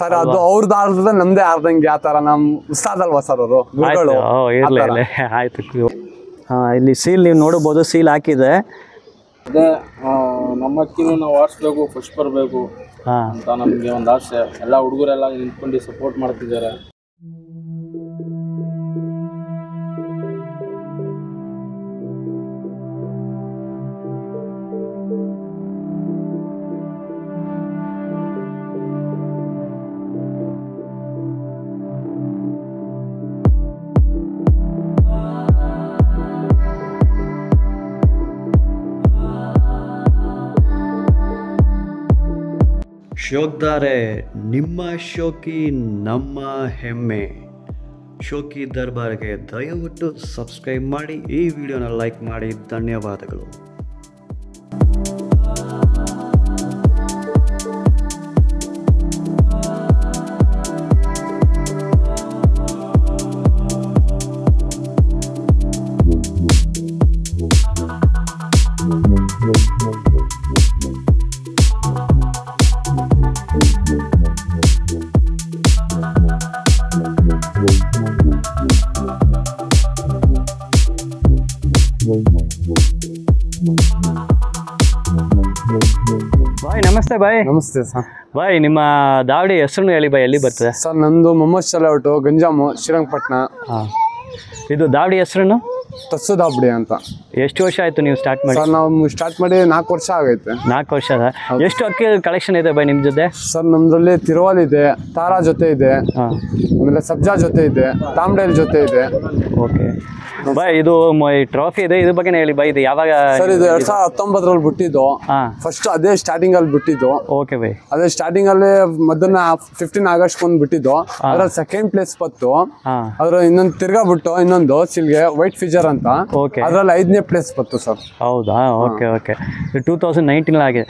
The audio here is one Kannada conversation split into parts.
ಸರ್ ಅದು ಅವ್ರದ್ದು ಆಡ್ದ ನಮ್ದೇ ಆಡ್ದಂಗೆ ಆ ತರ ನಮ್ ಉಸ್ತಾದ್ ಅಲ್ವಾ ಸರ್ ಅವರು ಗುರುಗಳು. ಆಯ್ತು. ಇಲ್ಲಿ ಸೀಲ್ ನೀವು ನೋಡಬಹುದು, ಸೀಲ್ ಹಾಕಿದೆ. ಅದೇ ನಮ್ಮ ಅಕ್ಕಿನೂ ನಾವು ಆಡಿಸ್ಬೇಕು, ಫಸ್ಟ್ ಬರಬೇಕು ಅಂತ ನಮಗೆ ಒಂದು ಆಸೆ. ಎಲ್ಲ ಹುಡುಗರೆಲ್ಲ ನಿಂತ್ಕೊಂಡು ಸಪೋರ್ಟ್ ಮಾಡ್ತಿದ್ದಾರೆ. ಶೋಕ್ದಾರೆ, ನಿಮ್ಮ ಶೋಕಿ ನಮ್ಮ ಹೆಮ್ಮೆ. ಶೋಕಿ ದರ್ಬಾರ್ಗೆ ದಯವಿಟ್ಟು ಸಬ್ಸ್ಕ್ರೈಬ್ ಮಾಡಿ, ಈ ವಿಡಿಯೋನ ಲೈಕ್ ಮಾಡಿ. ಧನ್ಯವಾದಗಳು. ಬಾಯ್ ನಮಸ್ತೆ. ಬಾಯ್ ನಮಸ್ತೆ ಸರ್. ಬಾಯ್ ನಿಮ್ಮ ದಾವಡಿ ಹೆಸರು ಹೇಳಿ ಬಾಯ್, ಎಲ್ಲಿ ಬರ್ತದೆ ಸರ್? ನಂದು ಮೊಹಮ್ಮದ್ ಶಲೌಟು, ಗಂಜಾಮು, ಶ್ರೀರಂಗಪಟ್ಟಣ. ಇದು ದಾವಡಿ ಹೆಸರು ತಸ್ಸುದಾಬ್ಡಿ ಅಂತ. ಎಷ್ಟು ವರ್ಷ ಆಯ್ತು ನೀವು ಸ್ಟಾರ್ಟ್ ಮಾಡಿ? ಸರ್ ನಾವು ಸ್ಟಾರ್ಟ್ ಮಾಡಿ 4 ವರ್ಷ ಆಗೈತೆ. 4 ವರ್ಷ. ಎಷ್ಟು ಅಕ್ಕಿ ಕಲೆಕ್ಷನ್ ಇದೆ ಬಾಯ್ ನಿಮ್ ಜೊತೆ? ಸರ್ ನಮ್ದ್ರಲ್ಲಿ ತಿರುವಾಲ್ ಇದೆ, ತಾರಾ ಜೊತೆ ಇದೆ, ಆಮೇಲೆ ಸಬ್ಜಾ ಜೊತೆ ಇದೆ, ತಾಮ್ಡೇಲ್ ಜೊತೆ ಇದೆ. ಓಕೆ ಬಾಯ್, ಇದು ಟ್ರಾಫಿ ಇದೆ, ಇದ್ರ ಬಗ್ಗೆ ಹೇಳಿ ಬಾಯ್. ಇದು ಯಾವಾಗ ಸರ್? ಇದು 2019ರಲ್ಲಿ ಬಿಟ್ಟಿದ್ದು. ಫಸ್ಟ್ ಅದೇ ಸ್ಟಾರ್ಟಿಂಗ್ ಅಲ್ಲಿ ಬಿಟ್ಟಿದ್ದು. Okay bye. ಅದೇ ಸ್ಟಾರ್ಟಿಂಗ್ ಅಲ್ಲಿ ಮೊದಲನೇ 15 ಆಗಸ್ಟ್ ಒಂದು ಬಿಟ್ಟಿದ್ದು. ಅದ್ರಲ್ಲಿ ಸೆಕೆಂಡ್ ಪ್ಲೇಸ್ ಬತ್ತು. ಅದ್ರ ಇನ್ನೊಂದು ತಿರ್ಗಾ ಬಿಟ್ಟು ಇನ್ನೊಂದು ಸಿಲ್ಗೆ ವೈಟ್ ಫೀಚರ್ ಅಂತ, ಅದ್ರಲ್ಲಿ 5ನೇ ಪ್ಲೇಸ್ ಬತ್ತು ಸರ್. ಹೌದಾ? Okay okay. 2019 ಆಗಿದೆ.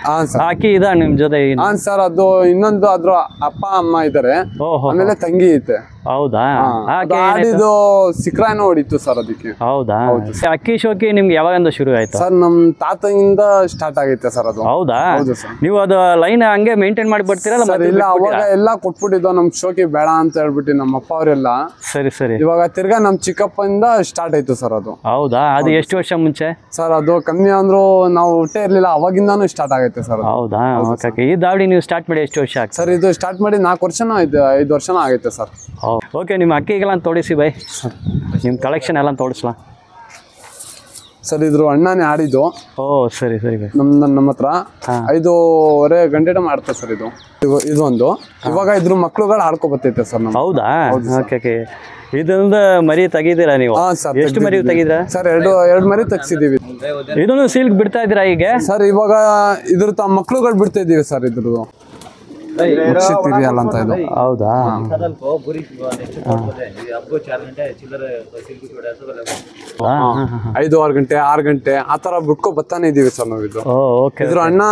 ಅಕ್ಕಿ ಇದೆ ನಿಮ್ ಜೊತೆ? ಹಾಂ ಸರ್. ಅದು ಇನ್ನೊಂದು ಅದ್ರ ಅಪ್ಪ ಅಮ್ಮ ಇದಾರೆ, ಆಮೇಲೆ ತಂಗಿ ಐತೆ. ಹೌದಾ? ಇದು ಸಿಕ್ರಾನ ಹೊಡಿತು ಸರ್ ಅದಕ್ಕೆ. ಹೌದಾ? ಅಕ್ಕಿ ಶೋಕಿ ನಿಮ್ಗೆ ಯಾವಾಗಿಂದ ಶುರು ಆಯ್ತು ಸರ್? ನಮ್ ತಾತಂಗಿಂದ ಸ್ಟಾರ್ಟ್ ಆಗೈತೆ ಸರ್ ಅದು. ಹೌದಾ? ನೀವು ಅದು ಲೈನ್ ಹಂಗೆ ಮೇಂಟೈನ್ ಮಾಡಿ ಬರ್ತೀರಲ್ಲ? ಇಲ್ಲ, ಅವಾಗ ಎಲ್ಲ ಕೊಟ್ಬಿಟ್ಟಿದ್ದು ನಮ್ ಶೋಕಿ ಬೇಡ ಅಂತ ಹೇಳ್ಬಿಟ್ಟು ನಮ್ಮ ಅಪ್ಪ ಅವರೆಲ್ಲ. ಸರಿ ಸರಿ. ಇವಾಗ ತಿರ್ಗಾ ನಮ್ ಚಿಕ್ಕಪ್ಪನಿಂದ ಸ್ಟಾರ್ಟ್ ಆಯ್ತು ಸರ್ ಅದು. ಹೌದಾ? ಅದು ಎಷ್ಟು ವರ್ಷ ಮುಂಚೆ ಸರ್? ಅದು ಕಮ್ಮಿ ಅಂದ್ರು ನಾವು ಹುಟ್ಟೆ ಇರ್ಲಿಲ್ಲ, ಅವಾಗಿಂದಾನು ಸ್ಟಾರ್ಟ್ ಆಗೈತೆ ಸರ್. ಹೌದಾ? ಈ ದಾವಡಿ ನೀವು ಸ್ಟಾರ್ಟ್ ಮಾಡಿ ಎಷ್ಟು ವರ್ಷ ಆಯ್ತು ಸರ್? ಇದು ಸ್ಟಾರ್ಟ್ ಮಾಡಿ 4 ವರ್ಷನೂ ಆಯ್ತು, 5 ವರ್ಷನೂ ಆಗೈತೆ ಸರ್. ಓಕೆ. ನಿಮ್ಮ ಅಕ್ಕಿಗೆಲ್ಲ ತೋರಿಸಿ ಬೈ, ನಿಮ್ಮ ಕಲೆಕ್ಷನ್ ಎಲ್ಲ ತೋರಿಸ್ಲಾ ಸರ್? ಇದ್ರು ಅಣ್ಣನೇ ಆಡಿದ್ದು. ಓ ಸರಿ ಸರಿ. ನಮ್ಮ ಹತ್ರ 5:30 ಗಂಟೆ ಮಾಡ್ತಾರೆ ಸರ್. ಇದೊಂದು ಇವಾಗ ಇದ್ರ ಮಕ್ಳುಗಳು ಆಡ್ಕೊ ಬರ್ತೈತೆ ಸರ್. ಹೌದಾ? Okay okay. ಇದೊಂದು ಮರಿ ತೆಗಿದ್ದೀರಾ ನೀವು? ಎಷ್ಟು ಮರಿ ತೆಗಿದ್ರಾ ಸರ್? 2 ಮರಿ ತೆಗ್ಸಿದೀವಿ. ಇದನ್ನು ಸೀಲ್ಗೆ ಬಿಡ್ತಾ ಇದ್ದೀರಾ ಈಗ ಸರ್? ಇವಾಗ ಇದ್ರ ಮಕ್ಳುಗಳು ಬಿಡ್ತಾ ಇದೀವಿ ಸರ್. ಇದ್ರದ್ದು ತಿರಿಯಲ್ಲ ಅಂತ ಇದು. ಹೌದಾ? 5-6 ಗಂಟೆ 6 ಗಂಟೆ ಆ ತರ ಬಿಟ್ಕೊ ಬತ್ತಾನೆ ಇದೀವಿ ಸರ್ ನಾವು. ಇದ್ರ ಅಣ್ಣ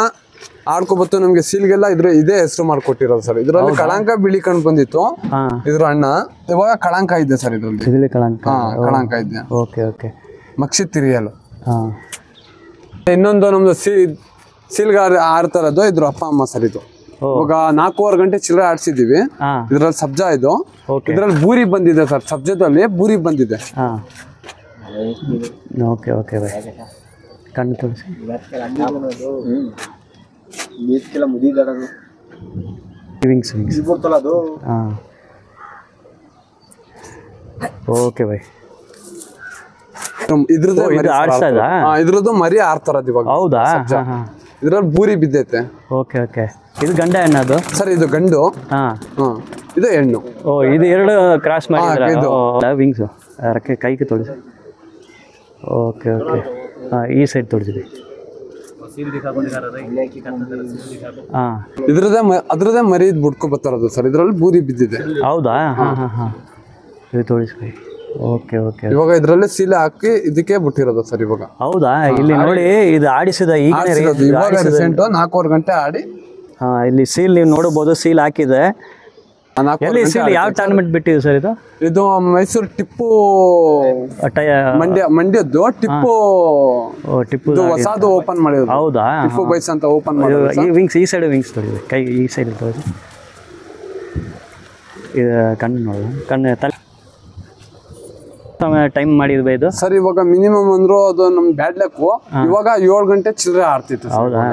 ಆಡ್ಕೊ ಬತ್ತು ನಮ್ಗೆ ಸೀಲ್ಗೆಲ್ಲ ಇದೇ ಹೆಸರು ಮಾಡ್ಕೊಟ್ಟಿರೋದು ಸರ್. ಇದ್ರಲ್ಲಿ ಕಳಂಕ ಬಿಳಿ ಕಣ್ ಬಂದಿತ್ತು. ಇದ್ರ ಅಣ್ಣ ಇವಾಗ ಕಳಂಕ ಇದೆ ಸರ್. ಇದ್ರಲ್ಲಿ ಕಳಂಕ ಇದೆ. Okay okay. ಮಕ್ಷಿ ತಿರಿಯಲು. ಇನ್ನೊಂದು ನಮ್ದು ಸೀಲ್ಗ ಆಡ್ತಾರದು ಇದ್ರ ಅಪ್ಪ ಅಮ್ಮ ಸರ್. ಇದು ಇವಾಗ 4:15 ಗಂಟೆ ಚಿಲ್ಲರೆ ಆಡ್ಸಿದೀವಿ. ಇದ್ರಲ್ಲಿ ಸಬ್ಜಾ ಇದು. ಇದ್ರಲ್ಲಿ ಬೂರಿ ಬಂದಿದೆ ಸರ್. ಸಬ್ಜಾದಲ್ಲಿ ಬೂರಿ ಬಂದಿದೆ. Okay okay by. ಕಣ್ಣು ತೋರಿಸಿ. Okay by. ಇದ್ರದ್ದು ಮರಿ ಆಡ್ತಾರದು ಇವಾಗ. ಹೌದಾ? ಇದ್ರಲ್ಲಿ ಬೂರಿ ಬಿದ್ದೈತೆ. Okay okay. ಇದು ಗಂಡ ಹೆಣ್ಣದು ಸರ್? ಇದು ಗಂಡು. ಇದು ಹೆಣ್ಣು. ಓ, ಇದು 2 ಕ್ರಾಸ್ ಮಾಡಿದ್ರೆ ವಿಂಗ್ಸ್ ರಕ್ಕೆ ಕೈಗೆ ತೋರಿಸಿ. Okay okay. ಈ ಸೈಡ್ ತೋರಿಸಿದೆ. ಅದ್ರದೇ ಮರಿ ಬಿಡ್ಕೊ ಬರ್ತಾರದು ಸರ್. ಇದ್ರಲ್ಲಿ ಬೂರಿ ಬಿದ್ದಿದೆ. ಹೌದಾ? ಇದು ತೋರಿಸಿ. Okay okay. ಇವಾಗ ಇದ್ರಲ್ಲೇ ಸೀಲೆ ಹಾಕಿ ಇದಕ್ಕೆ ಬಿಟ್ಟಿರೋದು ಸರ್ ಇವಾಗ. ಹೌದಾ? ಇಲ್ಲಿ ನೋಡಿ, ಇದು ಆಡಿಸಿದ ಇವಾಗ ರೀಸೆಂಟ್ 4:15 ಗಂಟೆ ಆಡಿ. ಇಲ್ಲಿ ಸೀಲ್ ನೀವು ನೋಡಬಹುದು, ಸೀಲ್ ಹಾಕಿದೆ. ಎಲ್ಲಿ ಸೀಲ್ ಯಾವ ಟೂರ್ನಮೆಂಟ್ ಬಿಟ್ಟಿದೆ ಸರ್ ಇದು? ಇದು ಮೈಸೂರು ಟಿಪ್ಪು ಮಂಡ್ಯದ್ದು ಟಿಪ್ಪು ಹೊಸದು ಓಪನ್ ಮಾಡಿದ್ರು. ಹೌದಾ? ಟಿಪ್ಪು ಬೈಸ್ ಅಂತ ಓಪನ್ ಮಾಡಿದ್ರು. ಈ ವಿಂಗ್ಸ್ ಈ ಸೈಡ್ ವಿಂಗ್ಸ್ ತೊಳಿ, ಕೈ ಈ ಸೈಡ್ ತೊಳಿ. ಇದು ಕಣ್ಣು ನೋಡಿ, ಕಣ್ಣು ತಲೆ ಟೈಮ್ ಮಾಡಿದ್ವಿ ಇದು ಸರ್. ಇವಾಗ ಮಿನಿಮಮ್ ಅಂದ್ರು ಅದು ನಮ್ ಬ್ಯಾಡ್ ಲೆಕ್ಕು ಇವಾಗ 7 ಗಂಟೆ ಚಿಲ್ಲರೆ ಆಡ್ತಿತ್ತು. ಹೌದಾ?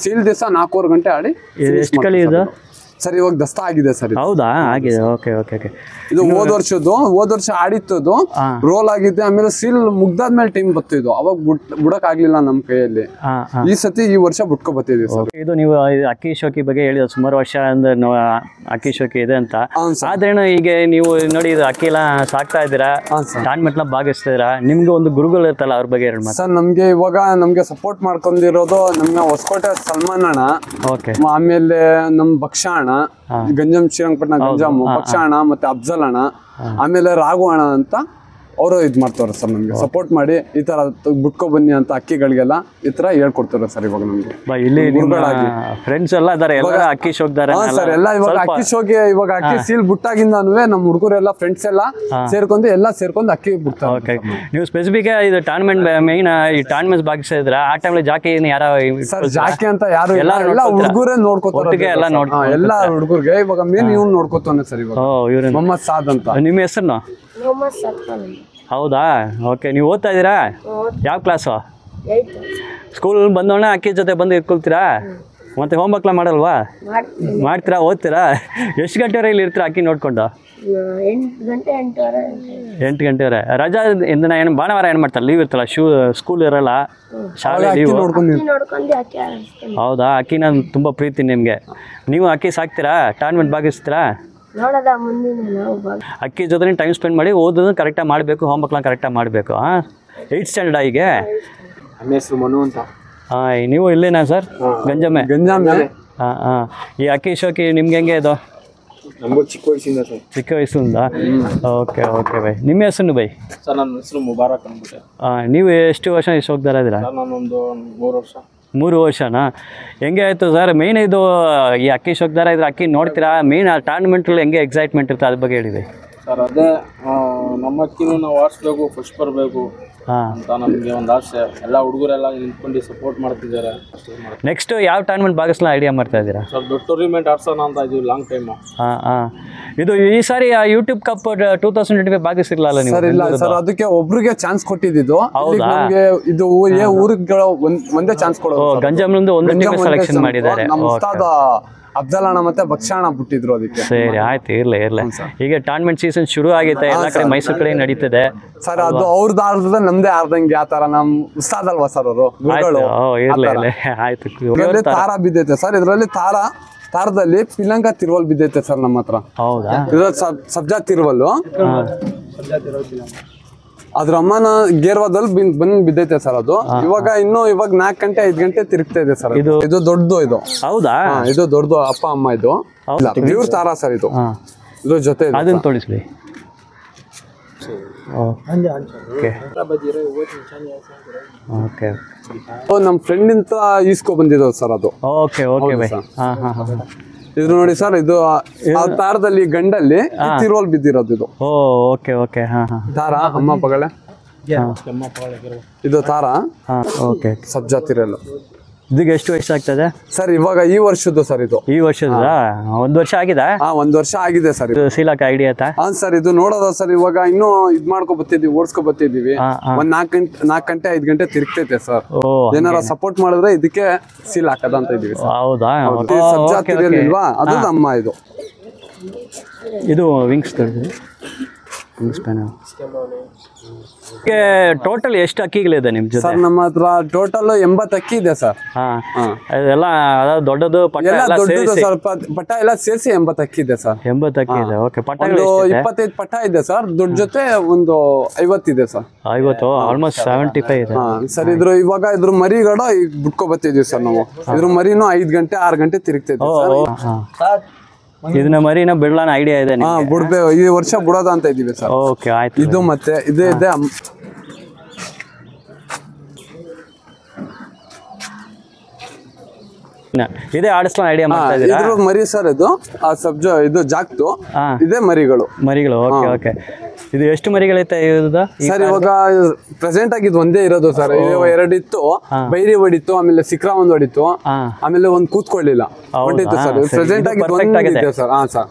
ಸೀಲ್ ದಿವಸ 4 ಗಂಟೆ ಆಡಿ. ಎಷ್ಟು ಕಲಿ ಇದು ಸರ್? ಇವಾಗ ದಸ್ತಾ ಆಗಿದೆ ಸರ್. ಹೌದಾ? ಆಗಿದೆ. Okay okay okay. ಇದು ಹೋದ ವರ್ಷ ಆಡಿತ್ತು, ರೋಲ್ ಆಗಿದೆ. ಆಮೇಲೆ ಸೀಲ್ ಮುಗ್ದಾದ್ಮೇಲೆ ಟೈಮ್ ಬರ್ತಿದ್ದು, ಅವಾಗ ಬಿಡಕ್ ಆಗ್ಲಿಲ್ಲ ನಮ್ ಕೈಯಲ್ಲಿ. ಈ ವರ್ಷ ಬಿಟ್ಕೊ ಬರ್ತಿದ್ವಿ ಸರ್. ಇದು ನೀವು ಅಕ್ಕಿ ಶೋಕಿ ಬಗ್ಗೆ ಹೇಳಿದ ಸುಮಾರು ವರ್ಷ ಅಂದ್ರೆ ಅಕ್ಕಿ ಶೋಕಿ ಇದೆ ಅಂತ. ಆದ್ರೇನು ಈಗ ನೀವು ನೋಡಿ ಇದು ಅಕ್ಕಿ ಎಲ್ಲ ಸಾಕ್ತಾ ಇದ್ದೀರಾ, ಟೂರ್ನಮೆಂಟ್ ಭಾಗಿಸ್ತಾ ಇದ್ದೀರಾ, ನಿಮ್ಗೆ ಒಂದು ಗುರುಗಳು ಇರ್ತಲ್ಲ, ಅವ್ರ ಬಗ್ಗೆ ಹೇಳಿ ಸರ್. ನಮ್ಗೆ ಸಪೋರ್ಟ್ ಮಾಡ್ಕೊಂಡಿರೋದು ನಮ್ಮ ಹೊಸಕೋಟೆ ಸಲ್ಮಾನ್ ಅಣ್ಣ, ಆಮೇಲೆ ನಮ್ ಭಕ್ಷ ಅಣ್ಣ, ಗಂಜಾಮ್ ಶ್ರೀರಂಗಪಟ್ಟಣ ಗಂಜಾಮ್ ಭಕ್ಷ ಅಣ್ಣ, ಮತ್ತೆ ಅಫ್ಜಲ್ ಅಣ್ಣ, ಆಮೇಲೆ ರಾಘು ಅಣ್ಣ ಅಂತ ಅವರು ಇದು ಮಾಡ್ತಾರೆ ಸರ್. ನಮ್ಗೆ ಸಪೋರ್ಟ್ ಮಾಡಿ ಈ ತರ ಬಿಟ್ಕೊ ಬನ್ನಿ ಅಂತ ಅಕ್ಕಿಗಳಿಗೆಲ್ಲ ಈ ತರ ಹೇಳ್ಕೊಡ್ತಾರೆ ಸರ್. ಇವಾಗ ನಮ್ಗೆ ಇಲ್ಲಿ ಫ್ರೆಂಡ್ಸ್ ಎಲ್ಲ ಇದಾರೆ, ಅಕ್ಕಿ ಶೋಕ್ದಾರೆ ಸರ್. ಎಲ್ಲ ಇವಾಗ ಅಕ್ಕಿ ಶೋಗೆ ಇವಾಗ ಅಕ್ಕಿ ಸೀಲ್ ಬಿಟ್ಟಾಗಿಂದನೂ ನಮ್ಮ ಹುಡುಗರೆಲ್ಲ ಫ್ರೆಂಡ್ಸ್ ಎಲ್ಲ ಸೇರ್ಕೊಂಡು ಅಕ್ಕಿ ಬಿಡ್ತಾರೆ. ನೀವು ಸ್ಪೆಸಿಫಿಕ್ ಇದು ಟೂರ್ನಮೆಂಟ್ ಮೈನ್ ಈ ಟೂರ್ನಮೆಂಟ್ ಭಾಗಿಸ್ತಾ ಇದ್ರ, ಆ ಟೈಮಲ್ಲಿ ಜಾಕಿ ಯಾರ ಸರ್? ಜಾಕಿ ಅಂತ ಯಾರು ಎಲ್ಲ ಹುಡುಗರೇ ನೋಡ್ಕೋತಾರೆ. ಎಲ್ಲ ಹುಡುಗರಿಗೆ ಇವಾಗ ಮೇನ್ ಇವ್ನು ನೋಡ್ಕೋತಾನೆ ಸರ್. ಇವಾಗ ಮೊಹಮ್ಮದ್ ಸಾದ್ ಅಂತ. ನಿಮ್ಮ ಹೆಸರು? ಹೌದಾ? ಓಕೆ. ನೀವು ಓದ್ತಾ ಇದ್ದೀರಾ? ಯಾವ ಕ್ಲಾಸು? ಸ್ಕೂಲ್ ಬಂದೋಣ ಅಕ್ಕಿ ಜೊತೆ ಬಂದು ಇಟ್ಕೊಳ್ತೀರಾ? ಮತ್ತೆ ಹೋಮ್ವರ್ಕ್ ಎಲ್ಲ ಮಾಡಲ್ವಾ? ಮಾಡ್ತೀರಾ? ಓದ್ತೀರಾ? ಎಷ್ಟು ಗಂಟೆವರೆ ಇಲ್ಲಿ ಇರ್ತೀರಾ ಅಕ್ಕಿ ನೋಡ್ಕೊಂಡು? 8 ಗಂಟೆವರೆ. ರಜಾ ದಿನ ಏನು ಭಾನುವಾರ ಏನು ಮಾಡ್ತಾರೆ? ಲೀವ್ ಇರ್ತಲ್ಲ, ಸ್ಕೂಲ್ ಇರಲ್ಲ, ಶಾಲೆ ಲೀವ್. ಹೌದಾ? ಅಕ್ಕಿನ ತುಂಬ ಪ್ರೀತಿ ನಿಮಗೆ. ನೀವು ಅಕ್ಕಿ ಸಾಕ್ತೀರಾ? ಟೂರ್ನಮೆಂಟ್ ಭಾಗಿಸ್ತೀರಾ? ಅಕ್ಕಿ ಜೊತೆ ಟೈಮ್ ಸ್ಪೆಂಡ್ ಮಾಡಿ ಓದೋದನ್ನು ಕರೆಕ್ಟಾಗಿ ಮಾಡಬೇಕು, ಹೋಮ್ವರ್ಕ್ನ ಕರೆಕ್ಟಾಗಿ ಮಾಡಬೇಕು. 8th ಸ್ಟ್ಯಾಂಡರ್ಡ್ ಆಗಿದೆ. ನಮ್ಮ ಹೆಸರು ಮನು ಅಂತ. ನೀವು ಇಲ್ಲೇನಾ ಸರ್? ಗಂಜಾಮೆ. ಈ ಅಕ್ಕಿ ಶೋಕಿ ನಿಮ್ಗೆ ಹೆಂಗೆ ಇದು? ನಮಗೂ ಚಿಕ್ಕ ವಯಸ್ಸಿಂದ ಸರ್. ಚಿಕ್ಕ ವಯಸ್ಸಿಂದ? Okay okay by. ನಿಮ್ಮ ಹೆಸರು ಬೈ? ಸರ್ ನನ್ನ ಹೆಸರು ಮುಬಾರಕ್ ಅಂದ್ಬಿಟ್ಟೆ. ನೀವು ಎಷ್ಟು ವರ್ಷ ಶೋಕ್ದಾರ ಇದ್ದೀರಾ? ನಾನೊಂದು 3 ವರ್ಷ. 3 ವರ್ಷನಾ? ಹೆಂಗೆ ಆಯಿತು ಸರ್? ಮೇನ್ ಇದು ಈ ಅಕ್ಕಿ ಶೋಕ್ದಾರ ಇದ್ರೆ ಅಕ್ಕಿ ನೋಡ್ತೀರಾ? ಮೇನ್ ಆ ಟೂರ್ನಮೆಂಟಲ್ಲಿ ಹೆಂಗೆ ಎಕ್ಸೈಟ್ಮೆಂಟ್ ಇರುತ್ತೆ, ಅದ್ರ ಬಗ್ಗೆ ಹೇಳಿದೆ ಸರ್. ಅದೇ ನಮ್ಮ ಅಕ್ಕಿನೂ ನಾವು ಆಡಿಸ್ಬೇಕು, ಫಸ್ಟ್ ಬರಬೇಕು ಅಂತ ನಮಗೆ ಒಂದು ಆಸೆ. ಎಲ್ಲ ಹುಡುಗರೆಲ್ಲ ನಿಂತ್ಕೊಂಡು ಸಪೋರ್ಟ್ ಮಾಡ್ತಿದ್ದಾರೆ. ನೆಕ್ಸ್ಟ್ ಯಾವ ಟೂರ್ನಮೆಂಟ್ ಭಾಗಿಸ್ಲ ಐಡಿಯಾ ಮಾಡ್ತಾ ಇದ್ದೀರಾ ಸರ್? ದೊಡ್ಡ ಟೂರ್ನಿಮೆಂಟ್ ಆಡ್ಸೋಣ ಅಂತ ಇದೀವಿ, ಲಾಂಗ್ ಟೈಮು. ಇದು ಈ ಸಾರಿ ಯೂಟ್ಯೂಬ್ ಕಪ್ 2025 ಭಾಗಿಸಿರ್ಲಿಲ್ಲ ನೀವು? ಸರ್ ಇಲ್ಲ ಸರ್, ಅದಕ್ಕೆ ಒಬ್ರಿಗೆ ಚಾನ್ಸ್ ಕೊಟ್ಟಿದ್ದು. ಇದು ಊರಿಗೆ ಒಂದೇ ಚಾನ್ಸ್ ಕೊಡೋದು. ಗಂಜಾಮ್ನಿಂದ ಒಂದು ಟೀಮ್ ಸೆಲೆಕ್ಷನ್ ಮಾಡಿದ್ದಾರೆ. ಅಫ್ಜಲ್ ಅಣ್ಣ ಮತ್ತೆ ಭಕ್ಷ ಅಣ್ಣ ಬಿಟ್ಟಿದ್ರು ಅದಕ್ಕೆ. ಸರಿ, ಆಯ್ತು, ಇರ್ಲಿ. ಈಗ ಟೂರ್ನಮೆಂಟ್ ಸೀಸನ್ ಶುರು ಆಗೈತೆ, ಎಲ್ಲ ಕಡೆ ಮೈಸೂರು ಕಡೆ ನಡೀತದೆ ಸರ್. ಅದು ಅವ್ರದ್ದು ಆಡ್ತದೆ, ನಮ್ದೇ ಆಡ್ದಂಗೆ. ಆ ತರ ನಮ್ ಉಸ್ತಾದ್ ಅಲ್ವಾ ಸರ್ ಅವರು? ಆಯ್ತು. ತಾರ ಬಿದ್ದೈತೆ ಸರ್. ಇದ್ರಲ್ಲಿ ತಾರದಲ್ಲಿ ಪಿಲಂಗ ತಿರುವಲ್ ಬಿದ್ದೈತೆ ಸರ್ ನಮ್ಮ ಹತ್ರ. ಹೌದಾ? ಸಬ್ಜಾ ತಿರುವಲ್ಲು ಅದ್ರ ಅಮ್ಮನ ಗೇರ್ವಾದಲ್ಲಿ ಬಂದ್ ಬಿದ್ದೈತೆ ಸರ್. ಅದು ಇವಾಗ 4 ಗಂಟೆ 5 ಗಂಟೆ ತಿರುಗ್ತಾ ಇದೆ ಸರ್. ಇದು ದೊಡ್ಡದು. ಇದು ಹೌದಾ? ಇದು ದೊಡ್ಡದು ಅಪ್ಪ ಅಮ್ಮ. ಇದು ಇವ್ರ ತಾರ ಸರ್. ಇದ್ರ ಜೊತೆ ಅದನ್ನ ತೋರಿಸ್ಲಿ. ನಮ್ ಫ್ರೆಂಡ್ ಇಂತ ಈಸ್ಕೊ ಬಂದಿದ್ದು ಸರ್ ಅದು. Okay okay by. ಇದು ನೋಡಿ ಸರ್, ಇದು ತಾರದಲ್ಲಿ ಗಂಡಲ್ಲಿ ತಿರುವಲ್ ಬಿದ್ದಿರೋದು ಇದು. Okay okay. ತಾರ ಅಮ್ಮ ಪಗಳೆ. ಇದು ತಾರ ಸಬ್ಜಾ ತಿರಲ್. ಇದಕ್ಕೆ ಎಷ್ಟು ವಯಸ್ಸು ಆಗ್ತದೆ ಸರ್? ಇವಾಗ ಈ ವರ್ಷದ್ದು ಸರ್. ಇದು ಈ ವರ್ಷದ? 1 ವರ್ಷ ಆಗಿದೆ? 1 ವರ್ಷ ಆಗಿದೆ ಸರ್. ಇದು ಸೀಲಾಕ ಐಡಿಯಾ ಆಯ್ತಾ? ಸರ್, ಇದು ನೋಡೋದ ಸರ್. ಇವಾಗ ಇನ್ನೂ ಇದ್ ಮಾಡ್ಕೊ ಬತ್ತಿದೀವಿ, ಓಡಿಸ್ಕೊ ಬತ್ತಿದೀವಿ. 4 ಗಂಟೆ 5 ಗಂಟೆ ತಿರುಗ್ತೈತೆ ಸರ್. ಏನಾರ ಸಪೋರ್ಟ್ ಮಾಡಿದ್ರೆ ಇದಕ್ಕೆ ಸೀಲ್ ಹಾಕದ ಅಂತ ಇದೀವಿ. ಹೌದಾ? ಸಬ್ಜಾ ತಿರಲ್ ಇಲ್ವಾ? ಅದು ನಮ್ಮ ಇದು ವಿಂಗ್ಸ್ ಟೋಟಲ್ ಎಷ್ಟು ಅಕ್ಕಿಗಳಿದೆ ನಿಮ್ ಜೊತೆ? ಸರ್ ನಮ್ಮ ಹತ್ರ ಟೋಟಲ್ 80 ಅಕ್ಕಿ ಇದೆ ಸರ್. ಎಲ್ಲ ದೊಡ್ಡದು ಪಟ್ಟ ಎಲ್ಲ ಸೇರಿಸಿ 80 ಅಕ್ಕಿ ಇದೆ ಸರ್. 80 ಅಕ್ಕಿ ಇದೆ. ಓಕೆ. ಪಟ್ಟಗಳು 25 ಪಟ್ಟ ಇದೆ ಸರ್. ದುಡ್ಡು ಜೊತೆ ಒಂದು 50 ಇದೆ ಸರ್. 50, ಆಲ್ಮೋಸ್ಟ್ 75 ಇದೆ ಸರ್. ಇವಾಗ ಇದ್ರ ಮರಿಗಳು ಈಗ ಬಿಟ್ಕೊ ಬರ್ತಿದೀವಿ ಸರ್ ನಾವು. ಇದ್ರ ಮರಿನೂ 5 ಗಂಟೆ 6 ಗಂಟೆ ತಿರುಗ್ತಿದ್ವಿ. ಇದನ್ನ ಮರಿನ ಬಿಡ್ಲಾನ ಐಡಿಯಾ ಇದೆ? ಬಿಡ್ಬೇಕು, ಈ ವರ್ಷ ಬಿಡೋದ ಅಂತ ಇದೀವಿ ಸರ್. ಓಕೆ, ಆಯ್ತು. ಇದು ಮತ್ತೆ ಇದೆ. ಇದೇ ಆಡಿಸ್ಲಾ ಐಡಿಯಾ ಮಾಡ್ತಾ ಇದ್ದೀರಾ? ಇದ್ರ ಮರಿ ಸರ್ ಇದು ಇದು ಜಾಕ್ತು ಇದೇ ಮರಿಗಳು. Okay okay. ಇದು ಎಷ್ಟು ಮರಿಗಳೈತೆ ಸರ್? ಇವಾಗ ಪ್ರೆಸೆಂಟ್ ಆಗಿ ಇದು ಒಂದೇ ಇರೋದು ಸರ್. ಎರಡು ಇತ್ತು, ಬೈರಿ ಹೊಡಿತು, ಆಮೇಲೆ ಸಿಕ್ರಾ ಒಂದ್ ಹೊಡಿತು, ಆಮೇಲೆ ಒಂದ್ ಕೂತ್ಕೊಳ್ಳಿಲ್ಲ ಹೊಡಿತು ಸರ್. ಪ್ರೆಸೆಂಟ್ ಆಗಿ ಸರ್. ಹಾ ಸರ್.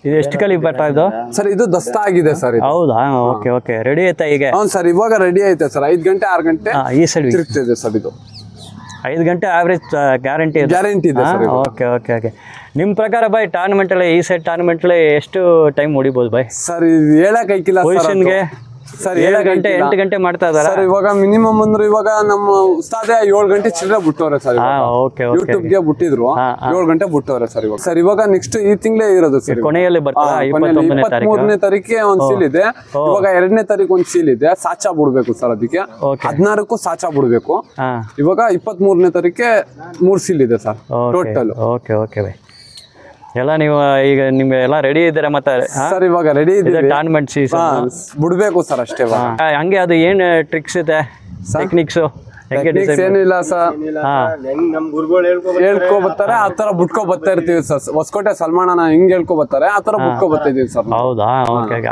ಇದು ಎಷ್ಟು ಕಲಿ ಪಟ್ಟ ಇದು ಸರ್? ಇದು ದಸ್ತಾ ಆಗಿದೆ ಸರ್. ಹೌದಾ? Okay okay. ರೆಡಿ ಐತಾ ಈಗ? ಹೌದು ಸರ್, ಇವಾಗ ರೆಡಿ ಐತೆ ಸರ್. 5 ಗಂಟೆ 6 ಗಂಟೆ ಈ ಸೈಡ್ ತಿರುಗ್ತಿದೆ ಸರ್. ಇದು 5 ಗಂಟೆ ಆವ್ರೇಜ್ ಗ್ಯಾರಂಟಿ ಇದೆ ಸರ್. Okay okay okay. ನಿಮ್ಮ ಪ್ರಕಾರ ಬೈ ಟೂರ್ನಮೆಂಟ್ ಅಲ್ಲಿ ಈ ಸೈಡ್ ಟೂರ್ನಮೆಂಟ್ ಅಲ್ಲಿ ಎಷ್ಟು ಟೈಮ್ ಹೊಡಿಬೋದು ಬೈ? ಸರ್ ಇದು ಹೇಳಕ್ ಐಕಿಲ್ಲ ಪೊಸಿಷನ್ಗೆ ಸರ್. 7 ಗಂಟೆ 8 ಗಂಟೆ ಮಾಡ್ತಾ ಇದಾರೆ ಸರ್. ಇವಾಗ ಮಿನಿಮಮ್ ಅಂದ್ರೆ ಇವಾಗ ನಮ್ಮ ಉಸ್ತಾದೆ 7 ಗಂಟೆ ಚಿಲ್ಲರೆ ಬಿಟ್ಟವ್ರೆ ಸರ್. ಯೂಟ್ಯೂಬ್ ಗೆ ಬಿಟ್ಟಿದ್ರು 7 ಗಂಟೆ ಬಿಟ್ಟವ್ರೆ ಸರ್. ಇವಾಗ ಸರ್ ಇವಾಗ ನೆಕ್ಸ್ಟ್ ಈ ತಿಂಗಳೇ ಇರೋದು ಸರ್. ಕೊನೆಯಲ್ಲಿ ಬರ್ತಾರೆ 23ನೇ ತಾರೀಕಿಗೆ ಒಂದ್ ಸೀಲ್ ಇದೆ. ಇವಾಗ 2ನೇ ತಾರೀಕು ಒಂದ್ ಸೀಲ್ ಇದೆ. ಸಾಚಾ ಬಿಡ್ಬೇಕು ಸರ್. ಅದಕ್ಕೆ 16ಕ್ಕೂ ಸಾಚಾ ಬಿಡ್ಬೇಕು. ಇವಾಗ 23ನೇ ತಾರೀಕಿಗೆ 3 ಸೀಲ್ ಇದೆ sir total. Okay okay by. ಎಲ್ಲ ನೀವು ಈಗ ನಿಮ್ಗೆ ಎಲ್ಲ ರೆಡಿ ಇದ್ದೀರಾ ಮತ್ತೆ? ಸರ್ ಇವಾಗ ರೆಡಿ ಇದೆ. ಟೂರ್ನಮೆಂಟ್ ಸೀಸನ್ ಬಿಡ್ಬೇಕು ಸರ್ ಅಷ್ಟೇ. ಹಂಗೆ ಅದು ಏನ್ ಟ್ರಿಕ್ಸ್ ಇದೆ, ಟೆಕ್ನಿಕ್ಸ್? ಏನಿಲ್ಲ ಸರ್, ಹೇಳ್ಕೊ ಬರ್ತಾರೆ ಆ ತರ ಬಿಟ್ಕೊ ಬರ್ತಾ ಇರ್ತೀವಿ ಸರ್. ಹೊಸಕೋಟೆ ಸಲ್ಮಾನ ಹಿಂಗ್ ಹೇಳ್ಕೊ ಬರ್ತಾರೆ ಆ ತರ ಬಿಟ್ಕೊ ಬರ್ತಾ ಇದೀವಿ ಸರ್. ಹೌದಾ?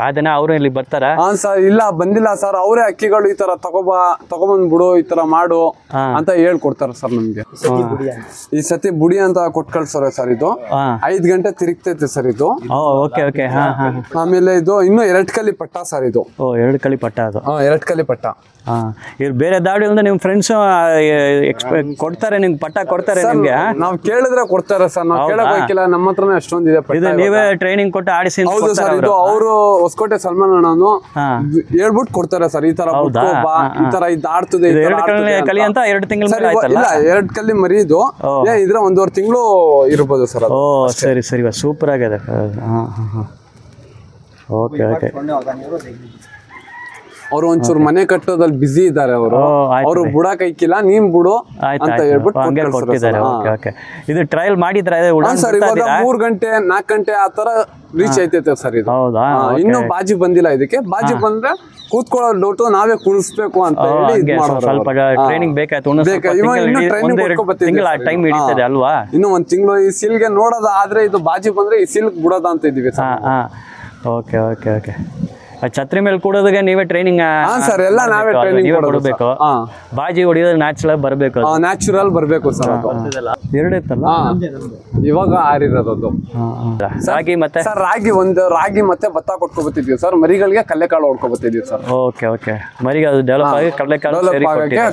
ಅದನ್ನ ಅವ್ರು ಇಲ್ಲಿ ಬರ್ತಾರ? ಹಾ ಸರ್. ಇಲ್ಲ ಬಂದಿಲ್ಲ ಸರ್. ಅವರೇ ಅಕ್ಕಿಗಳು ಈ ತರ ತಗೊಬಂದ್ಬಿಡು, ಈ ತರ ಮಾಡು ಅಂತ ಹೇಳ್ಕೊಡ್ತಾರೆ ಸರ್ ನಮ್ಗೆ. ಈ ಸತಿ ಬುಡಿ ಅಂತ ಕೊಟ್ ಕಳ್ಸೋರೆ ಸರ್. ಇದು 5 ಗಂಟೆ ತಿರುಗ್ತೈತೆ ಸರ್ ಇದು. Okay okay. ಆಮೇಲೆ ಇದು ಇನ್ನು 2 ಕಲಿ ಪಟ್ಟ ಸರ್. ಇದು 2 ಕಲಿ ಪಟ್ಟ. ಅದು 2 ಕಲಿ ಪಟ್ಟ. ಇವ್ರು ಬೇರೆ ದಾವಡಿಯಿಂದ ನಿಮ್ ಫ್ರೆಂಡ್ಸ್ ಕೊಡ್ತಾರೆ ನಿಮ್ಗೆ ಪಟ್ಟ ಕೊಡ್ತಾರೆ ನಿಮ್ಗೆ? ನಾವ್ ಕೇಳಿದ್ರೆ ಕೊಡ್ತಾರೆ ಸರ್. ನಾವ್ ಕೇಳಕ್ ಹೋಗಿಲ್ಲ, ನಮ್ಮ ಹತ್ರನೇ ಅಷ್ಟೊಂದಿದೆ. ಇದು ನೀವೇ ಟ್ರೈನಿಂಗ್ ಕೊಟ್ಟು ಆಡಿಸಿ? ಹೌದು ಸರ್. ಇದು ಅವರು ಹೊಸಕೋಟೆ ಸಲ್ಮಾನ್ ಅಣ್ಣನು ಹೇಳ್ಬಿಟ್ಟು ಕೊಡ್ತಾರೆ ಸರ್. ಈ ತರ ಈ ತರ ಇದು ಆಡ್ತದೆ ಕಲಿ ಅಂತ 2 ತಿಂಗಳು? ಇಲ್ಲ 2 ಕಲ್ಲಿ ಮರಿ ಇದು. ಇದ್ರೆ 1.5 ತಿಂಗಳು ಇರ್ಬೋದು ಸರ್. ಓ ಸರಿ ಸರಿ. ಸೂಪರ್ ಆಗಿದೆ. Okay okay. ಅವ್ರು ಒಂಚೂರು ಮನೆ ಕಟ್ಟೋದಲ್ಲಿ ಬಿಸಿ ಇದ್ದಾರೆ. ಅವರು ಬುಡಕ್ ಐಕಿಲ್ಲ, ನೀನ್ ಬಿಡು ಅಂತ ಹೇಳ್ಬಿಟ್ಟು. ಇದು ಟ್ರಯಲ್ ಮಾಡಿದ್ರ ಸರ್? ಇವಾಗ 3 ಗಂಟೆ 4 ಗಂಟೆ ಆ ತರ ರೀಚ್ ಐತೈತೆ ಸರ್ ಇದು. ಇನ್ನು ಬಾಜಿ ಬಂದಿಲ್ಲ. ಇದಕ್ಕೆ ಬಾಜಿ ಬಂದ್ರೆ ಕೂತ್ಕೊಳ್ಳೋ ಡೌಟ್, ನಾವೇ ಕುಣಿಸ್ಬೇಕು ಅಂತ ಹೇಳಿ ಸ್ವಲ್ಪ ಟ್ರೈನಿಂಗ್ ಬೇಕಾಯ್ತು. ಅಲ್ವಾ? ಇನ್ನು 1 ತಿಂಗಳು ಈ ಸಿಲ್ಗೆ ನೋಡೋದ ಆದ್ರೆ ಇದು ಬಾಜಿ ಬಂದ್ರೆ ಈ ಸಿಲ್ಕ್ ಬಿಡೋದ ಅಂತ ಇದೀವಿ. Okay okay okay. ಛತ್ರಿ ಮೇಲೆ ಕೂಡೋದಕ್ಕೆ ನೀವೇ ಟ್ರೈನಿಂಗ್? ಸರ್ ಎಲ್ಲ ನಾವೇ ಟ್ರೈನಿಂಗ್ ಕೊಡಬೇಕು. ಬಾಜಿ ಹೊಡಿಯೋದು ನ್ಯಾಚುರಲ್ ಬರಬೇಕು. ನ್ಯಾಚುರಲ್ ಬರಬೇಕು ಸರ್. 2 ಇತ್ತಲ್ಲ ಇವಾಗ ಆರಿರೋದು. ರಾಗಿ ಮತ್ತೆ ಸರ್ ರಾಗಿ ಮತ್ತೆ ಭತ್ತ ಕೊಟ್ಕೊಬತ್ತಿದ್ವಿ ಸರ್. ಮರಿಗಳಿಗೆ ಕಳ್ಳೆಕಾಳು ಹೊಡ್ಕೊಬತ್ತಿದ್ವಿ ಸರ್. Okay okay. ಮರಿಗೆ ಅದು ಡೆವಲಪ್ ಆಗಿ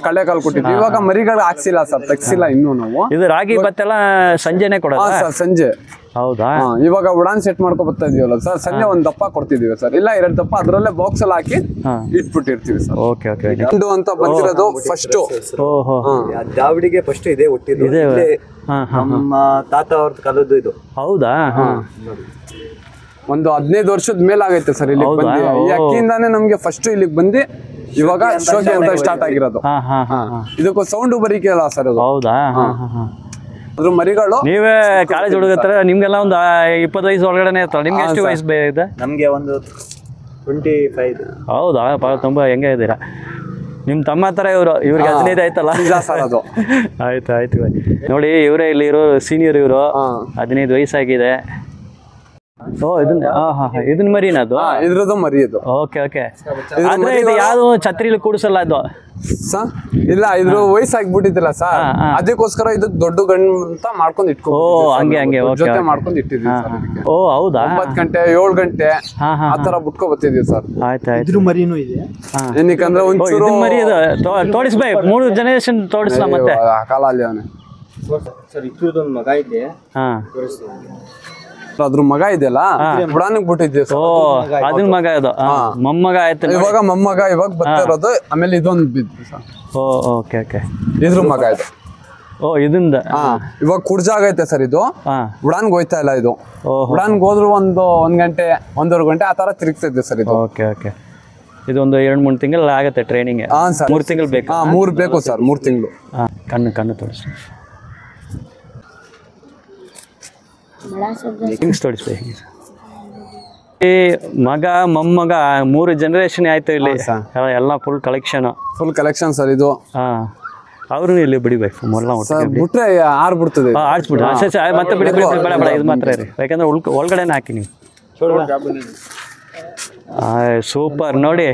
ಕಳ್ಳೆಕಾಳು ಕೊಟ್ಟಿದ್ವಿ. ಇವಾಗ ಮರಿಗಳು ಹಾಕ್ಸಿಲ್ಲ ಸರ್, ತೆಗ್ಸಿಲ್ಲ ಇನ್ನೂ ನಾವು. ಇದು ರಾಗಿ ಭತ್ತ ಎಲ್ಲ ಸಂಜೆನೆ ಕೊಡೋದು ಸರ್? ಸಂಜೆ. ಹೌದಾ? ಇವಾಗ ಉಡಾನ್ ಸೆಟ್ ಮಾಡ್ಕೊ ಬರ್ತಾ ಇದೀವಲ್ಲ ಸರ್. ಸಂಜೆ 1 ದಪ್ಪ ಕೊಡ್ತಿದೀವಿ ಸರ್. ಇಲ್ಲ 2 ದಪ್ಪ ಅದ್ರಲ್ಲೇ ಬಾಕ್ಸ್ ಅಲ್ಲಿ ಹಾಕಿ ಇಟ್ಬಿಟ್ಟಿರ್ತೀವಿ ಸರ್. Okay okay. ಅಂತ ಬಂದಿರೋದು ಫಸ್ಟ್. ದಾವಡಿಗೆ ಫಸ್ಟ್ ಇದೆ ಹುಟ್ಟಿದ್ದು. ನಮ್ಮ ತಾತ ಅವ್ರ ಕಾಲದ್ದು ಇದು. ಹೌದಾ? ಒಂದು 15 ವರ್ಷದ ಮೇಲೆ ಆಗೈತೆ ಸರ್ ಇಲ್ಲಿ ಬಂದು. ಈ ಅಕ್ಕಿಯಿಂದಾನೇ ನಮ್ಗೆ ಫಸ್ಟ್ ಇಲ್ಲಿಗೆ ಬಂದು ಇವಾಗ ಶೋಕಿ ಅಂತ ಸ್ಟಾರ್ಟ್ ಆಗಿರೋದು. ಇದಕ್ಕೂ ಸೌಂಡ್ ಬರೀಕೆ ಅಲ್ಲ ಸರ್ ಅದು. ಹೌದಾ? ಅದ್ರ ಮರಿಗಳು. ನೀವೇ ಕಾಲೇಜ್ ಹುಡುಗತ್ರ ನಿಮ್ಗೆಲ್ಲ ಒಂದು 20 ವಯಸ್ಸು ಒಳಗಡೆ ಇರ್ತಾರ. ನಿಮ್ಗೆ ಎಷ್ಟು ವಯಸ್ಸು ಇದೆ? ನಮ್ಗೆ ಒಂದು 25. ಹೌದಾ? ತುಂಬಾ ಹೆಂಗೆ ಇದ್ದೀರಾ? ನಿಮ್ ತಮ್ಮ ತರ ಇವ್ರಿಗೆ 15 ಆಯ್ತಲ್ಲ? ಆಯ್ತು ಆಯ್ತು. ನೋಡಿ ಇವರೇ ಇಲ್ಲಿ ಇರೋ ಸೀನಿಯರ್. ಇವರು 15 ವಯಸ್ಸಾಗಿದೆ. ಇದನ್ ಮರಿನ? ಅದು ಇದ್ರದ್ದು ಮರಿ ಇದು. Okay okay. ಆದ್ರೆ ಇದು ಯಾವ್ದು ಛತ್ರಿಲಿ ಕೂಡಿಸಲ್ಲ ಇದು? ಇಲ್ಲ, ಇದ್ರ ವಯಸ್ಸಾಗ್ಬಿಟ್ಟಿದ್ದಿಲ್ಲ ಸರ್, ಅದಕ್ಕೋಸ್ಕರ ಇದು ದೊಡ್ಡ ಗಂಡು ಅಂತ ಮಾಡ್ಕೊಂಡ್ ಇಟ್ಕೊ. ಜೊತೆ ಮಾಡ್ಕೊಂಡ್ ಇಟ್ಟಿದ್ವಿ. ಓ ಹೌದಾ? 9 ಗಂಟೆ 7 ಗಂಟೆ ಆತರ ಬಿಟ್ಕೊ ಬರ್ತಿದ್ವಿ ಸರ್. ಆಯ್ತಾಯ್ತು. ಮರಿನೂ ಇದೆ. ಏನಕ್ಕಂದ್ರೆ ಒಂಚೂರು ಮರಿ ತೋಡಿಸ್ಬೈ 3 ಜನರೇಷನ್ ತೋಡಿಸ್ಲ ಮತ್ತೆ ಕಾಲ ಅಲ್ಲಿ ಅವನೇ ಸರ್. ಇದ್ದೊಂದು ಮಗ ಇದೆ. ಅದ್ರ ಮಗ ಇದೆಯಲ್ಲ ಬುಡಾನಿಗೆ ಬಿಟ್ಟಿದ್ವಿ. ಅದನ್ ಮಗ ಇದು ಮೊಮ್ಮಗ ಆಯ್ತು. ಇವಾಗ ಮೊಮ್ಮಗ ಇವಾಗ ಬರ್ತಿರೋದು. ಆಮೇಲೆ ಇದೊಂದು ಬಿದ್ದು ಸರ್. Okay okay. ಇದ್ರ ಮಗ ಇದು. ಇದರಿಂದ ಇವಾಗ ಕುಡ್ಜಾಗೈತೆ ಸರ್. ಇದು ಬುಡಾನ್ಗೆ ಹೋಯ್ತಾ ಇಲ್ಲ. ಇದು ಬುಡಾನ್ಗೆ ಹೋದ್ರು 1 ಗಂಟೆ 1.5 ಗಂಟೆ ಆ ತರ ತಿರುಗ್ತಿದ್ದೆ ಸರ್ ಇದು. Okay okay. ಇದೊಂದು 2-3 ತಿಂಗಳು ಆಗುತ್ತೆ ಟ್ರೈನಿಂಗ್? 3 ತಿಂಗಳು ಬೇಕು? 3 ಬೇಕು ಸರ್. 3 ತಿಂಗಳು. ಕಣ್ಣು ತೋರಿಸಿ. ತೋರಿಸ್ಬೇಕು. ಈ ಮಗ ಮೊಮ್ಮಗ 3 ಜನರೇಷನ್ ಆಯ್ತು ಇಲ್ಲಿ. ಎಲ್ಲ ಫುಲ್ ಕಲೆಕ್ಷನ್. ಸರ್ ಇದು. ಅವ್ರನ್ನ ಇಲ್ಲಿ ಬಿಡಿಬೇಕು ಮೊದಲ ಬಿಟ್ರೆ ಆಡ್ಬಿಡ್ತದೆ. ಆಡ್ಸ್ಬಿಡ್ರಿ ಮತ್ತೆ ಬಿಡಿ ಬೇಡ ಬೇಡ ಇದು ಮಾತ್ರ ರೀ, ಯಾಕಂದ್ರೆ ಒಳಗಡೆನೇ ಹಾಕಿ ನೀವು. ಸೂಪರ್ ನೋಡಿ,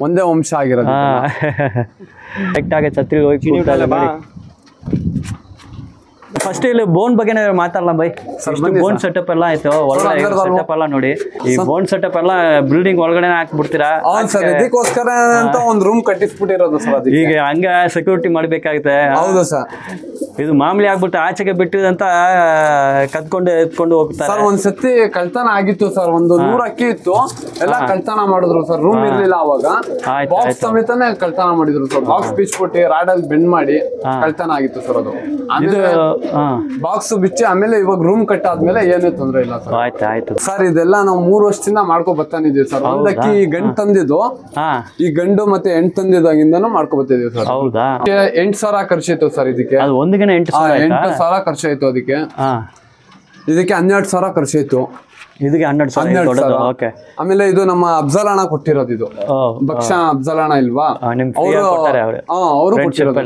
ಒಂದೇ ವಂಶ ಆಗಿರೋದು. ಕರೆಕ್ಟ್ ಆಗಿ ಛತ್ರಿ ಹೋಗಿ ಫಸ್ಟ್ ಇಲ್ಲಿ ಬೋನ್ ಬಗ್ಗೆ ಮಾತಾಡಲ್ಲ ಬೈ. ಬೋನ್ ಸೆಟಪ್ ಎಲ್ಲ ಆಯ್ತು, ಒಳಗಡೆ ಸೆಟಪ್ ಎಲ್ಲ ನೋಡಿ. ಈ ಬೋನ್ ಸೆಟಪ್ ಎಲ್ಲ ಬಿಲ್ಡಿಂಗ್ ಒಳಗಡೆ ಹಾಕ್ಬಿಡ್ತೀರಾ? ಇದಕ್ಕೋಸ್ಕರ ಅಂತ ಒಂದು ರೂಮ್ ಕಟ್ಟಿಸ್ಬಿಟ್ಟಿರೋದು ಸರ್. ಈಗ ಹಂಗ ಸೆಕ್ಯೂರಿಟಿ ಮಾಡ್ಬೇಕಾಗುತ್ತೆ. ಹೌದು ಸರ್. ಇದು ಮಾಮೂಲಿ ಆಗ್ಬಿಟ್ಟು ಆಚೆಗೆ ಬಿಟ್ಟಿದಂತ ಕದ್ಕೊಂಡು ಎತ್ಕೊಂಡು ಹೋಗ್ತಾರೆ. ಸರ್ ಒಂದ್ ಸತಿ ಕಳ್ತನ ಆಗಿತ್ತು ಸರ್, ಒಂದು 100 ಅಕ್ಕಿ ಇತ್ತು, ಎಲ್ಲ ಕಳ್ತನ ಮಾಡಿದ್ರು ಸರ್. ರೂಮ್ ಇರ್ಲಿಲ್ಲ ಅವಾಗ, ಬಾಕ್ಸ್ ಸಮೇತನೇ ಕಳ್ತನ ಮಾಡಿದ್ರು ಸರ್. ಬಾಕ್ಸ್ ಬಿಚ್ಬಿಟ್ಟು ರಾಡಲ್ಲಿ ಬೆಂಡ್ ಮಾಡಿ ಕಳ್ತನ ಆಗಿತ್ತು ಸರ್. ಅದು ಬಾಕ್ಸ್ ಬಿಚ್ಚಿ ಆಮೇಲೆ ಇವಾಗ ರೂಮ್ ಕಟ್ಟಾದ್ಮೇಲೆ ಏನೇ ತೊಂದ್ರೆ ಇಲ್ಲ ಸರ್. ಆಯ್ತು ಸರ್ ಇದೆಲ್ಲ ನಾವು 3 ವರ್ಷದಿಂದ ಮಾಡ್ಕೊ ಬರ್ತಾನಿದೀವಿ ಸರ್. ಒಂದ್ ಅಕ್ಕಿ ಗಂಡು ತಂದಿದ್ದು, ಈ ಗಂಡು ಮತ್ತೆ ಹೆಣ್ಣು ತಂದಿದ್ದಾಗಿಂದನೂ ಮಾಡ್ಕೊ ಬರ್ತಿದೀವಿ ಸರ್. ಹೌದಾ? 8,000 ಖರ್ಚಿತ್ತು ಸರ್ ಇದಕ್ಕೆ. 8,000 ಖರ್ಚಾಯ್ತು ಅದಕ್ಕೆ. ಇದಕ್ಕೆ 12,000 ಖರ್ಚಾಯ್ತು. ಇದಕ್ಕೆ 12,000. ಆಮೇಲೆ ಇದು ನಮ್ಮ ಅಫ್ಜಲ್ ಅಣ್ಣ ಕೊಟ್ಟಿರೋದು. ಇದು ಭಕ್ಷ ಅಫ್ಜಲ್ ಅಣ್ಣ ಇಲ್ವಾ, ಅವರು ಕೊಟ್ಟಿರೋದು.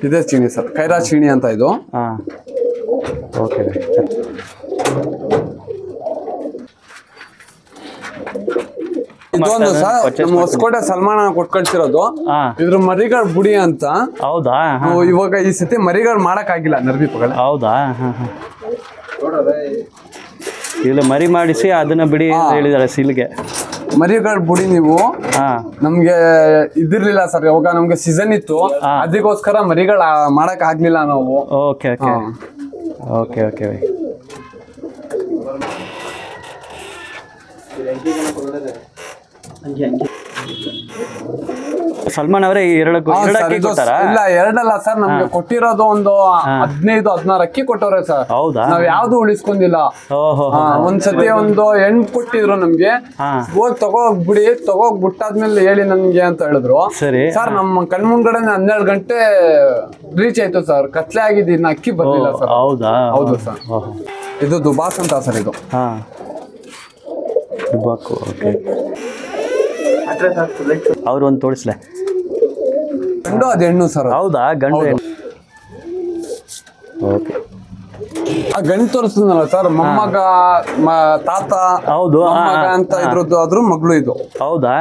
ಇದೇ ಚೀನಿ ಸರ್, ಕೈರಾ ಚೀನಿ ಅಂತ ಇದು. ಇದೊಂದು ಸರ್ ನಮ್ಮ ಹೊಸಕೋಟೆ ಸಲ್ಮಾನ್ ಕೊಟ್ಟು ಕಳ್ಸಿರೋದು. ಇದ್ರ ಮರಿಗಳ ಬುಡಿ ಅಂತ. ಹೌದಾ? ಇವಾಗ ಈ ಸತಿ ಮರಿಗಳು ಮಾಡಕ್ ಆಗಿಲ್ಲ ನರ್ದೀಪಗಳು. ಹೌದಾ? ಇಲ್ಲ ಮರಿ ಮಾಡಿಸಿ ಅದನ್ನ ಬಿಡಿ ಹೇಳಿದಾರೆ ಸೀಲ್ಗೆ. ಮರಿಗಳ ಬುಡಿ ನೀವು ನಮ್ಗೆ ಇದಿರ್ಲಿಲ್ಲ ಸರ್, ಯಾವಾಗ ನಮ್ಗೆ ಸೀಸನ್ ಇತ್ತು, ಅದಕ್ಕೋಸ್ಕರ ಮರಿಗಳ ಮಾಡಕ್ ಆಗ್ಲಿಲ್ಲ ನಾವು. Okay okay okay okay. Salman ಅವರೇ ಇಲ್ಲ, 2 ಸರ್. ನಮ್ಗೆ ಕೊಟ್ಟಿರೋದು ಒಂದು 15-16 ಅಕ್ಕಿ ಕೊಟ್ಟವ್ರೆ ಸರ್. ಹೌದಾ? ನಾವ್ ಯಾವ್ದು ಉಳಿಸ್ಕೊಂಡಿಲ್ಲ. ಒಂದ್ಸತಿ ಒಂದು ಹೆಣ್ಣು ಕೊಟ್ಟಿದ್ರು ನಮ್ಗೆ, ಹೋಗಿ ತಗೋಗ್ಬಿಡಿ, ತಗೋಗ್ಬಿಟ್ಟಾದ್ಮೇಲೆ ಹೇಳಿ ನನ್ಗೆ ಅಂತ ಹೇಳಿದ್ರು. ಸರಿ ಸರ್. ನಮ್ಮ ಕಣ್ಮುಂಗಡೆ 12 ಗಂಟೆ ರೀಚ್ ಆಯ್ತು ಸರ್, ಕತ್ಲೆ ಆಗಿದ್ದು, ಇನ್ನು ಅಕ್ಕಿ ಬರ್ಲಿಲ್ಲ ಸರ್. ಹೌದಾ? ಹೌದು ಸರ್. ಇದು ದುಬಾಸ್ ಅಂತ ಸರ್. ಇದು ಅವ್ರು ಒಂದು ತೋರಿಸ್ಲೆ. ಗಂಡು ಅದು ಹೆಣ್ಣು ಸರ್. ಹೌದಾ? ಗಂಡು ಹೆಣ್ಣು. ಓಕೆ. ಆ ಗಂಡು ತೋರಿಸ್ತದಲ್ಲ ಸರ್, ಮೊಮ್ಮಗ ತಾತ. ಹೌದು ಅಂತ ಇದ್ರದ್ದು, ಅದ್ರ ಮಗಳು ಇದು. ಹೌದಾ?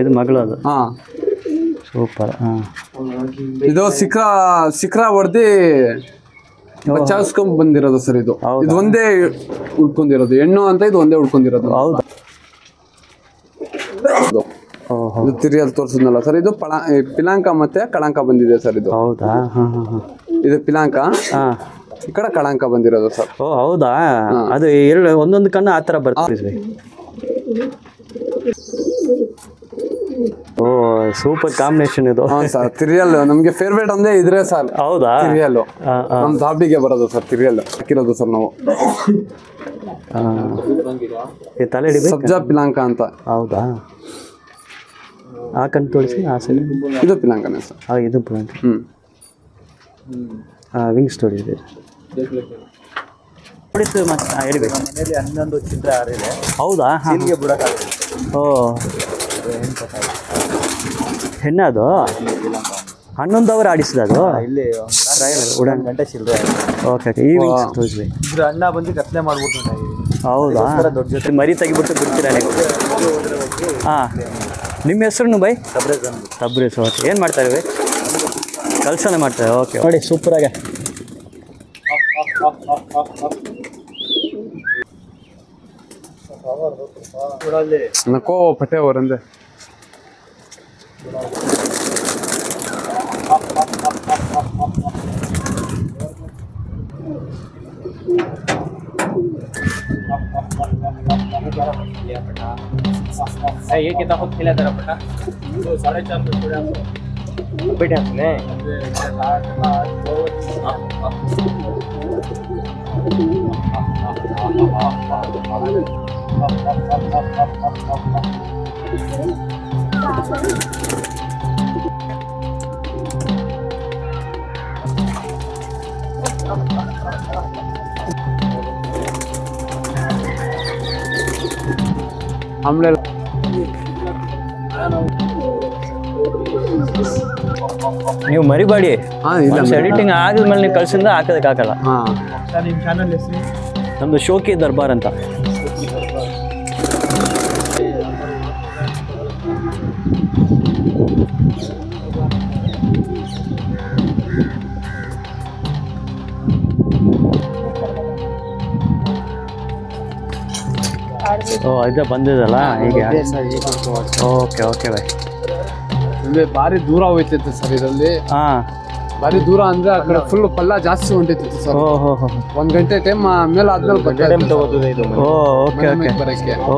ಇದು ಮಗಳು ಅದು. ಸೂಪರ್. ಇದು ಶಿಖರ ಹೊಡೆದಿ ಬಚಾಯಿಸ್ಕೊಂಡ್ ಬಂದಿರೋದು ಸರ್. ಇದು ಒಂದೇ ಉಳ್ಕೊಂಡಿರೋದು ಹೆಣ್ಣು ಅಂತ, ಇದು ಒಂದೇ ಉಳ್ಕೊಂಡಿರೋದು. ಹೌದಾ? ಇದು ತಿರಿಯಲ್ಲಿ ತೋರಿಸಿದ್ನಲ್ಲ ಸರ್, ಇದು ಪಿಲಾಂಕ ಮತ್ತೆ ಕಳಂಕ ಬಂದಿದೆ ಸರ್. ಇದು ಹೌದಾ? ಇದು ಪಿಲಾಂಕ, ಈ ಕಡೆ ಕಳಂಕ ಬಂದಿರೋದು ಸರ್. ಓ ಹೌದಾ? ಅದು ಒಂದೊಂದು ಕಣ್ಣು ಆ ಥರ ಬರ್ತದೆ. ಓ ಸೂಪರ್ ಕಾಂಬಿನೇಷನ್ ಇದು. ಸರ್ ತಿರಿಯಲ್ ನಮ್ಗೆ ಫೇವ್ರೇಟ್ ಅಂದ್ರೆ ಇದ್ರೆ ಸರ್. ಹೌದಾ? ತಿರಿಯಲ್ ನಮ್ ದಾಬಿಗೆ ಬರೋದು ಸರ್. ತಿರಿಯಲ್ ಹಾಕಿರೋದು ಸರ್ ನಾವು. ತಲೆ ಸಬ್ಜಾ ಪಿಲಾಂಕ ಅಂತ. ಹೌದಾ? ಆ ಕಣ್ಣು ತೋರಿಸಿ. ಆ ಸೈಡ್ ಇದು ಪಿಲಾಂಕನೇ ಸರ್. ಇದು ಪಿಲಾಂಕ. ವಿಂಗ್ಸ್ ತೋರಿಸಿದೆ. ಹೇಳ್ಬೇಕು. ಮನೆಯಲ್ಲಿ 11 ಚಿಲ್ಲರೆ ಆರಿದೆ. ಹೌದಾ? ಓ ಹೆಣ್ಣದು 11 ಅವರ್ ಆಡಿಸಿದ ಅದು ಇಲ್ಲಿ ಉಡನ್ ಗಂಟೆ ಚಿಲ್ಲರೆ. Okay okay. ಈ ವಿಂಗ್ಸ್ ತೋರಿಸ್ವಿ. ಇದ್ರ ಅಣ್ಣ ಬಂದು ಕತ್ಲೆ ಮಾಡ್ಬಿಟ್ಟು. ಹೌದಾ? ದೊಡ್ಡ ಜೊತೆ ಮರಿ ತೆಗಿಬಿಟ್ಟು ಬಿಡ್ತೀರಾ ನೀವು? ನಿಮ್ಮ ಹೆಸರು ಬೈ? ತಬ್ರೇಜ್. ಓಕೆ. ಏನು ಮಾಡ್ತಾರೆ ಬೈ? ಕೆಲಸನ ಮಾಡ್ತಾರೆ. ಓಕೆ ನೋಡಿ ಸೂಪರಾಗೆ. ನಕೋ ಪಟೆ ಅವರಂದೆ. ये कितना खुद खिला तेरा बेटा? 4.5 बेटा आपने ಆಮೇಲೆ ನೀವು ಮರಿಬೇಡಿ, ಹಾ ಇಲ್ಲ ಎಡಿಟಿಂಗ್ ಆದ್ಮೇಲೆ ನೀವು ಕಳ್ಸಿಂದ ಹಾಕೋದಕ್ಕಾಗಲ್ಲ. ಹಾ ನಿಮ್ಮ ಚಾನಲ್ ಹೆಸರು? ನಮ್ದು ಶೋಕಿ ದರ್ಬಾರ್ ಅಂತ. ಓ ಇದೇ ಬಂದಿದಲ್ಲ ಹೀಗೆ. Okay okay bye. ಅಂದ್ರೆ ಭಾರಿ ದೂರ ಹೋಯ್ತಿತ್ತು ಸರ್ ಇದರಲ್ಲಿ. ಹಾಂ ಭಾರಿ ದೂರ ಅಂದ್ರೆ ಆ ಕಡೆ ಫುಲ್ ಪಲ್ಲ ಜಾಸ್ತಿ ಹೊಂಟಿತ್ತು ಸರ್. ಓಹೋ 1 ಗಂಟೆ ಟೈಮ್ ಮೇಲೆ ಆದ್ಮೇಲೆ ಓ ಓಕೆ ಓಕೆ ಬರಕ್ಕೆ. ಓ